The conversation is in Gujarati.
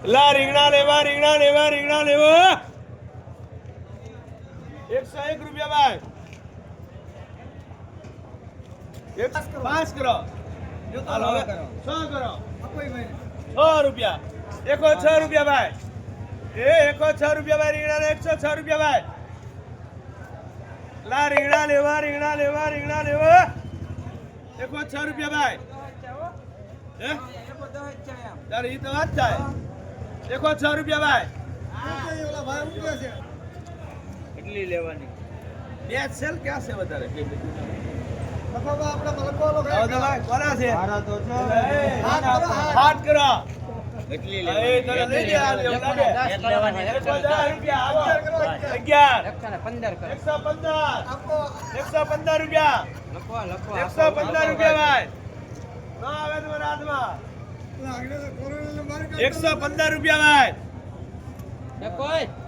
લા રીંગણા લેવા રીંગણા લેવા રીંગણા લેવા 101 રૂપિયા ભાઈ 5 કરો હાલો હવે 6 કરો 6 રૂપિયા 106 રૂપિયા ભાઈ એ 106 રૂપિયા ભાઈ રીંગણા ને 106 રૂપિયા ભાઈ લા રીંગણા લેવા રીંગણા લેવા રીંગણા લેવા 106 રૂપિયા ભાઈ હે તારે ઈ તો વાત થાય 106 રૂપિયા ભાઈ કેટલી લેવાની બે સેલ ક્યાં છે વધારે હાથ કરો કેટલી લેવાની 115 રૂપિયા 115 રૂપિયા ભાઈ ના આવે તમારા હાથમાં 115 રૂપિયા ભાઈ કોઈ